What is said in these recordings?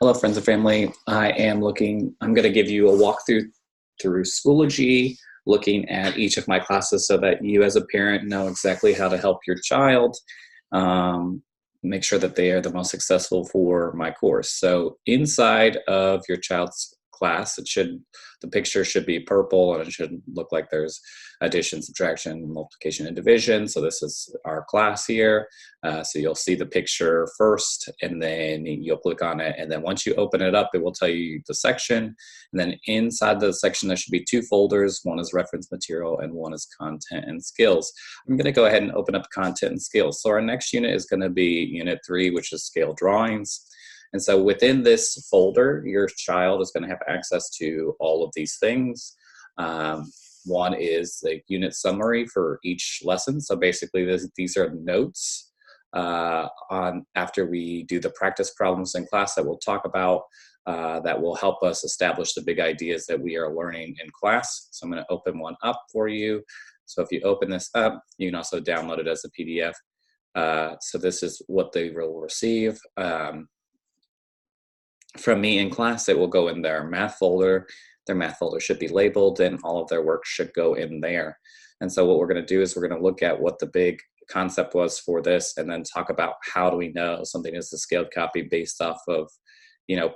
Hello, friends and family. I'm going to give you a walkthrough through Schoology, looking at each of my classes so that you as a parent know exactly how to help your child um, make sure that they are the most successful for my course. So inside of your child's class, the picture should be purple and it should look like there's addition, subtraction, multiplication, and division. So this is our class here. So you'll see the picture first and then you'll click on it. And then once you open it up, it will tell you the section. And then inside the section, there should be two folders. One is reference material and one is content and skills. I'm going to go ahead and open up content and skills. So our next unit is going to be unit 3, which is scale drawings. And so within this folder, your child is going to have access to all of these things. One is the unit summary for each lesson. So basically these are notes on after we do the practice problems in class that we'll talk about that will help us establish the big ideas that we are learning in class. So I'm going to open one up for you. So if you open this up, you can also download it as a PDF. So this is what they will receive. From me in class, it will go in their math folder. Their math folder should be labeled and all of their work should go in there. And so what we're going to do is we're going to look at what the big concept was for this and then talk about how do we know something is a scaled copy based off of,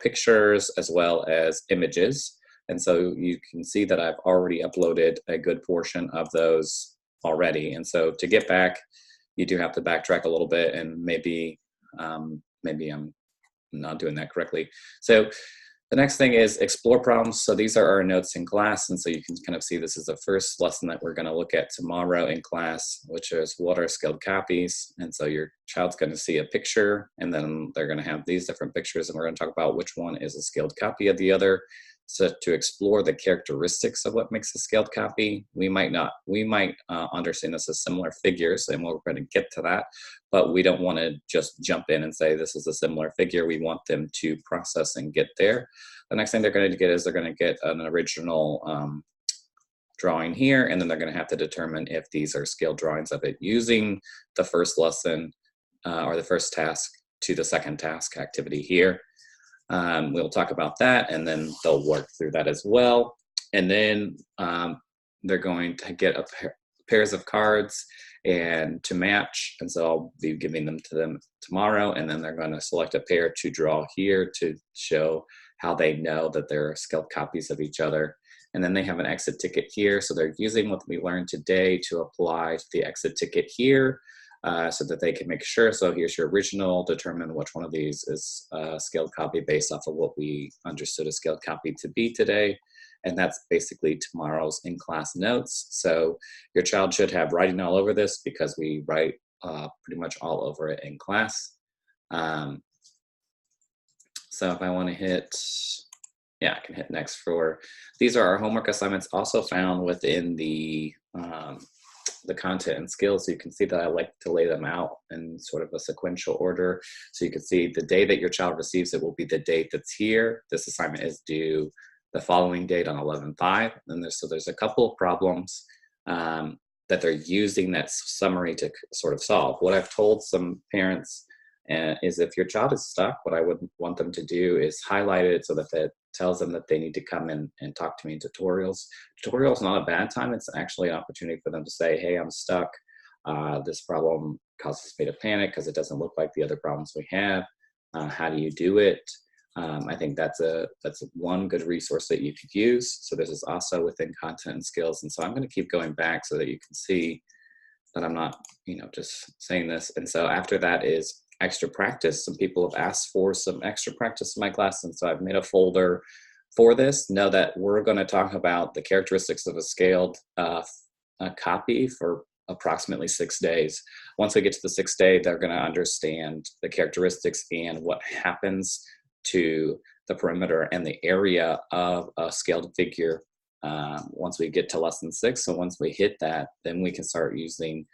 pictures as well as images. And so you can see that I've already uploaded a good portion of those already. And so to get back, you do have to backtrack a little bit and maybe I'm not doing that correctly. So the next thing is explore problems. So these are our notes in class. And so you can kind of see this is the first lesson that we're going to look at tomorrow in class, which is what are scaled copies. And so your child's going to see a picture and then they're going to have these different pictures and we're going to talk about which one is a scaled copy of the other. So to explore the characteristics of what makes a scaled copy, we might understand this as similar figures, and we're going to get to that, but we don't want to just jump in and say this is a similar figure. We want them to process and get there. The next thing they're going to get is they're going to get an original drawing here, and then they're going to have to determine if these are scaled drawings of it using the first lesson or the first task to the second task activity here. We'll talk about that and then they'll work through that as well. And then they're going to get pairs of cards and to match. And so I'll be giving them to them tomorrow. And then they're going to select a pair to draw here to show how they know that they're scaled copies of each other. And then they have an exit ticket here. So they're using what we learned today to apply to the exit ticket here. So that they can make sure. So here's your original, determine which one of these is a scaled copy based off of what we understood a scaled copy to be today. And that's basically tomorrow's in-class notes. So your child should have writing all over this because we write pretty much all over it in class. So if I want to hit, I can hit next for, these are our homework assignments also found within the content and skills. So you can see that I like to lay them out in sort of a sequential order. So you can see the day that your child receives it will be the date that's here. This assignment is due the following date on 11/5. And there's a couple of problems that they're using that summary to sort of solve. What I've told some parents is if your child is stuck, what I would want them to do is highlight it so that that tells them that they need to come in and talk to me in tutorials. Tutorials not a bad time. It's actually an opportunity for them to say, hey, I'm stuck. This problem causes me to panic because it doesn't look like the other problems we have. How do you do it? I think that's one good resource that you could use. So this is also within content and skills. And so I'm going to keep going back so that you can see that I'm not, just saying this. And so after that is extra practice. Some people have asked for some extra practice in my class, and so I've made a folder for this. Know that we're going to talk about the characteristics of a scaled copy for approximately 6 days. Once we get to the 6th day, they're going to understand the characteristics and what happens to the perimeter and the area of a scaled figure once we get to lesson 6. So once we hit that, then we can start using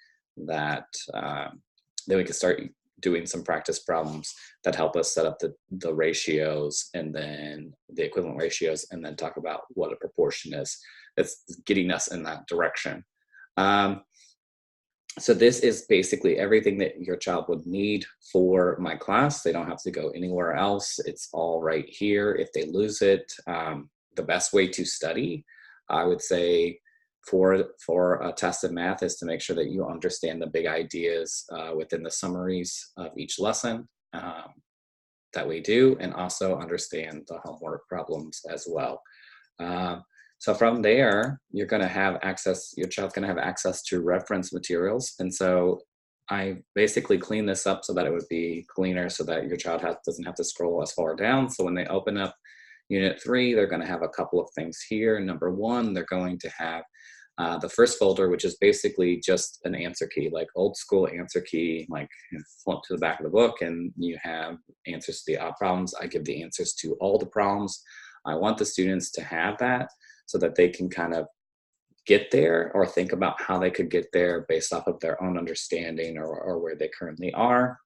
that, then we can start doing some practice problems that help us set up the ratios and then the equivalent ratios and then talk about what a proportion is. It's getting us in that direction. So this is basically everything that your child would need for my class. They don't have to go anywhere else. It's all right here. If they lose it, the best way to study, I would say, for a test of math is to make sure that you understand the big ideas within the summaries of each lesson that we do, and also understand the homework problems as well. Um, so from there, you're going to have access, your child's going to have access to reference materials. And so I basically clean this up so that it would be cleaner so that your child doesn't have to scroll as far down. So when they open up Unit 3, they're going to have a couple of things here. Number one, they're going to have the first folder, which is basically just an answer key, like old school answer key, like flip to the back of the book and you have answers to the odd problems. I give the answers to all the problems. I want the students to have that so that they can kind of get there or think about how they could get there based off of their own understanding or where they currently are.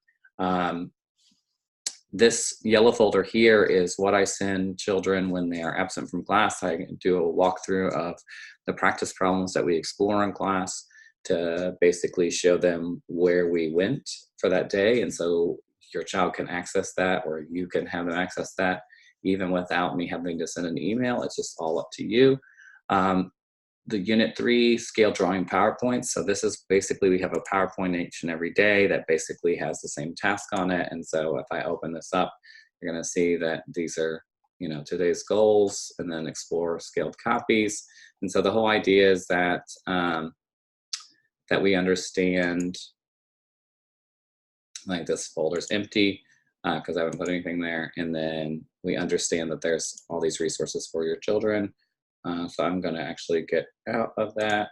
This yellow folder here is what I send children when they are absent from class. I do a walkthrough of the practice problems that we explore in class to basically show them where we went for that day. And so your child can access that, or you can have them access that even without me having to send an email. It's just all up to you. The Unit 3 scale drawing PowerPoint. So this is basically, we have a PowerPoint each and every day that basically has the same task on it. And so if I open this up, you're gonna see that these are, today's goals, and then explore scaled copies. And so the whole idea is that, that we understand, like this folder's empty because I haven't put anything there. And then we understand that there's all these resources for your children. So I'm going to actually get out of that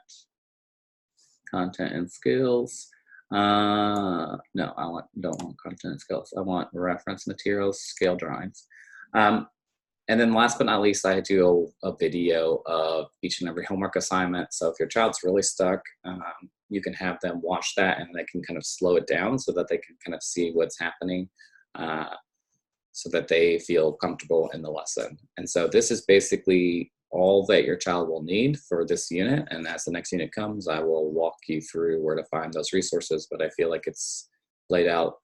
content and skills. No, don't want content and skills. I want reference materials, scale drawings. And then last but not least, I do a video of each and every homework assignment. So if your child's really stuck, you can have them watch that and they can kind of slow it down so that they can kind of see what's happening so that they feel comfortable in the lesson. And so this is basically all that your child will need for this unit. And as the next unit comes, I will walk you through where to find those resources, but I feel like it's laid out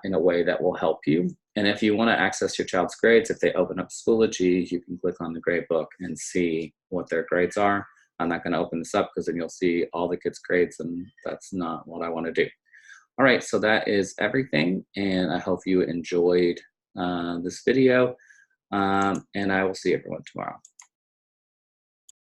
in a way that will help you. And if you want to access your child's grades, if they open up Schoology, you can click on the grade book and see what their grades are. I'm not going to open this up because then you'll see all the kids' grades, and that's not what I want to do. All right, so that is everything, and I hope you enjoyed this video, and I will see everyone tomorrow.